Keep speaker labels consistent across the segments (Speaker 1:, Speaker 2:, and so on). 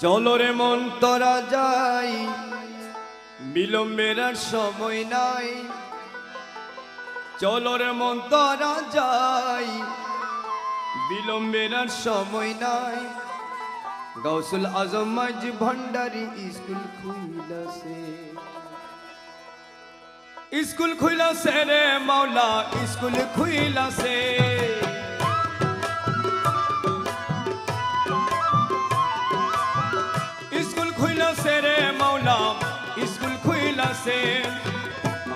Speaker 1: চলো রে মন তোরা যাই, বিলম্বের আর সময় নাই। চলো রে মন তোরা যাই, বিলম্বের আর সময় নাই। গৌসুল আজম মাঝ ভান্ডারি স্কুল খুইলাছে, স্কুল খুইলাছে রে মাওলা, স্কুল খুইলাছে। স্কুল খুইলাছে রে মাওলা, স্কুল খুইলাছে।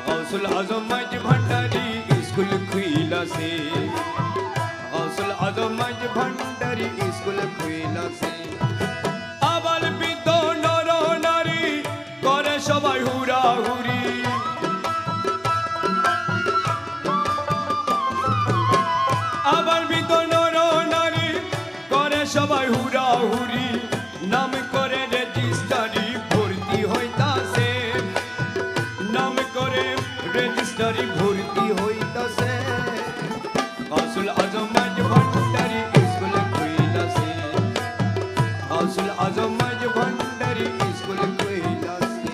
Speaker 1: গৌসুল আজম মাঝ ভান্ডারি স্কুল খুইলাছে, গৌসুল আজম মাঝ ভান্ডারি স্কুল খুইলাছে। আবার বৃদ্ধ নর নারী করে সবাই হুড়াহুড়ি, আবার বৃদ্ধ নর নারী করে সবাই হুড়াহুড়ি। নাম করে রেজিস্টারি ভর্তি হইতাছে, নাম করে রেজিস্টারি ভর্তি হইতাছে। গৌসুল আজম মাঝ ভান্ডারি স্কুল খুইলাছে, গৌসুল আজম মাঝ ভান্ডারি স্কুল খুইলাছে।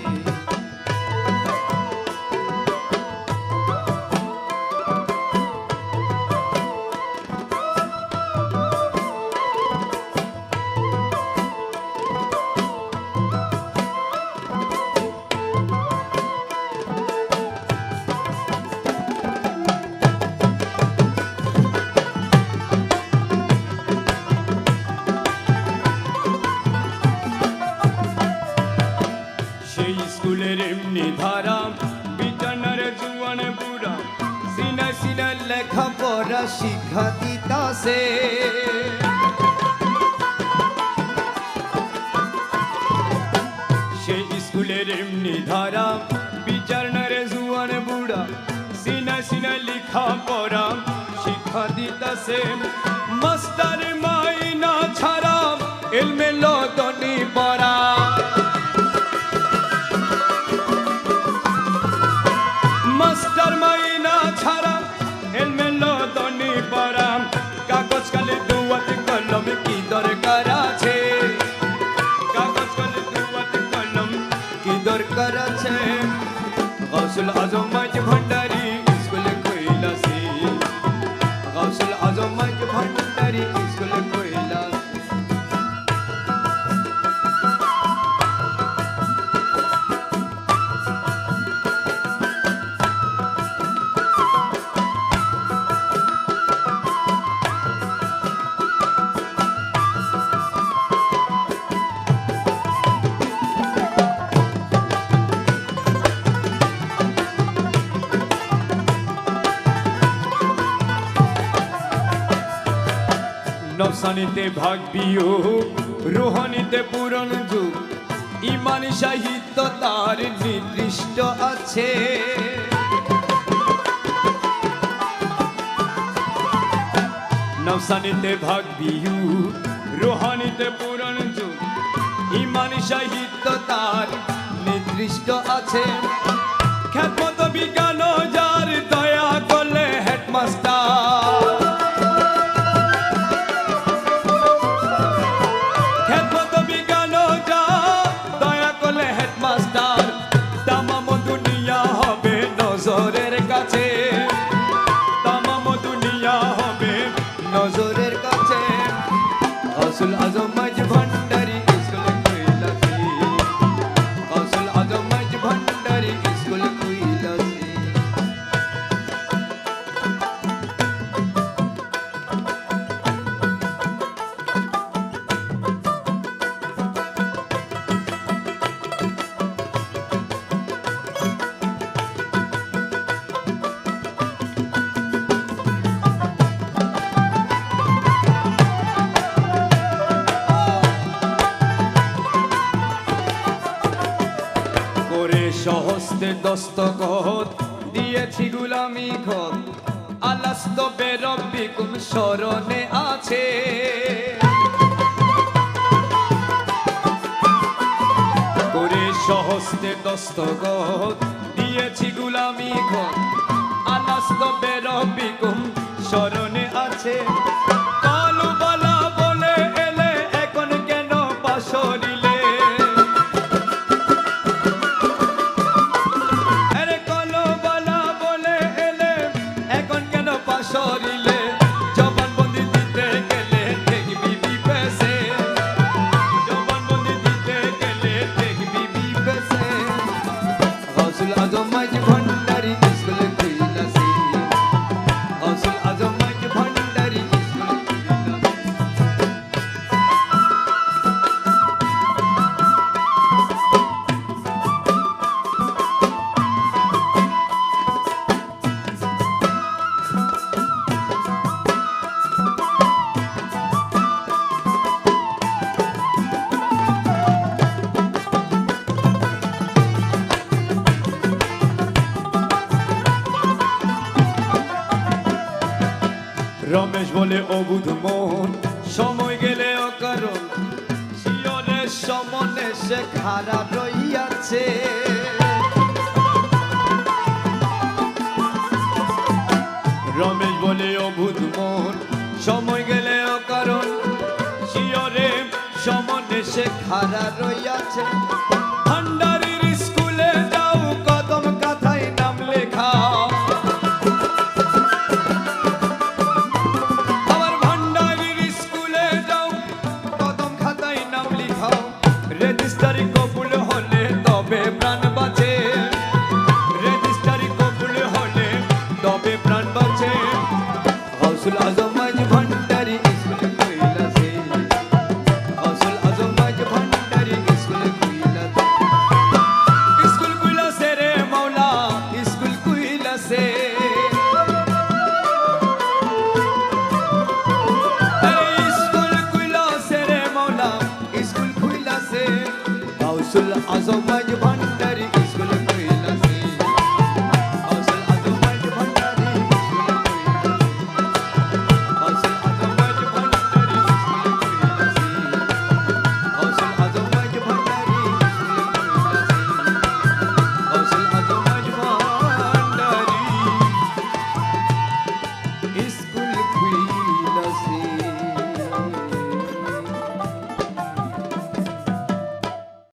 Speaker 1: স্কুলের এমনি ধারা বিটানার জুয়ান বুড়া সিনা সিনা লেখা পড়া শিক্ষা দিতাছে। সেই স্কুলের এমনি ধারা বিচারনার জুয়ান বুড়া সিনা সিনা লেখা পড়া শিক্ষা দিতাছে। মাস্টার মাইনা ছাড়া এলমে লদনি পড়া, মাস্টার মাইনা ছাড়া এলমেলো দনি পড়া। কাগজ কালে দুয়াত কলম কি দরকার আছে, কাগজ কালে দুয়াত কলম কি দরকার আছে। গৌসুল আজম মাঝ ভান্ডারি স্কুল খুইলাছে, গৌসুল আজম মাঝ ভান্ডারি স্কুল খুইলাছে। নফসানিতে ভাগ বিয়োগ, রুহানিতে পুরন যুগ, ইমান সাহিত্য তার নির্দিষ্ট আছে। নফসানিতে ভাগ বিয়োগ, রুহানিতে পুরন যুগ, ইমান সাহিত্য তার নির্দিষ্ট আছে। খ্যাতমত বিজ্ঞান যার দয়া করলে হেডমাস্টার, নজরের কাছে, তামাম দুনিয়া হবে নজরের কাছে। গৌসুল আজম মাঝ ভান্ডারি স্কুল খুইলাছে, গৌসুল আজম মাঝ ভান্ডারি স্কুল খুইলাছে। সহস্তে দস্তখত দিয়েছি গুলামি খত, আলাস্ত বেরব্বিকুম স্মরণে আছে। করে সহস্তে দস্তখত দিয়েছি গুলামি খত, আলাস্ত বেরব্বিকুম স্মরণে আছে। কালু বালা বলে এলে এখন কেন পাশর পাশরিলে আরে কলো বালা বলে এলে এখন কেন পাশরিলে জবানবন্দি দিতে গেলে দেখবি বিপেসে জবানবন্দি দিতে গেলে দেখবি বিপেসে গৌসুল আজম মাঝ ভান্ডারি স্কুল কইলাছে গৌসুল আজম মাঝ ভান্ডারি স্কুল কইলাছে রমেশ বলে অবুধ মন সময় গেলে অকারণ শিয়রের সমনে সে খারাপ রইয়াছে রমেশ বলে অবুধ মন সময় গেলে অকারণ শিয়রের সমনে সে খারাপ রইয়াছে ভান্ডারির স্কুলে যাও কদম কাথায় নাম লেখাও রেজিস্ট্রারি কবুল হলে তবে প্রাণ বাঁচে রেজিস্ট্রারি কবুল হলে তবে প্রাণ বাঁচে গৌসুল আজম মাঝ ভান্ডারি স্কুল কইলাছে গৌসুল আজম মাঝ ভান্ডারি স্কুল কইলাছে স্কুল কইলাছে রে মাওলা স্কুল কইলাছে স্কুল কইলাছে রে মাওলা স্কুল কইলাছে গৌসুল আজম মাঝ ভান্ডারি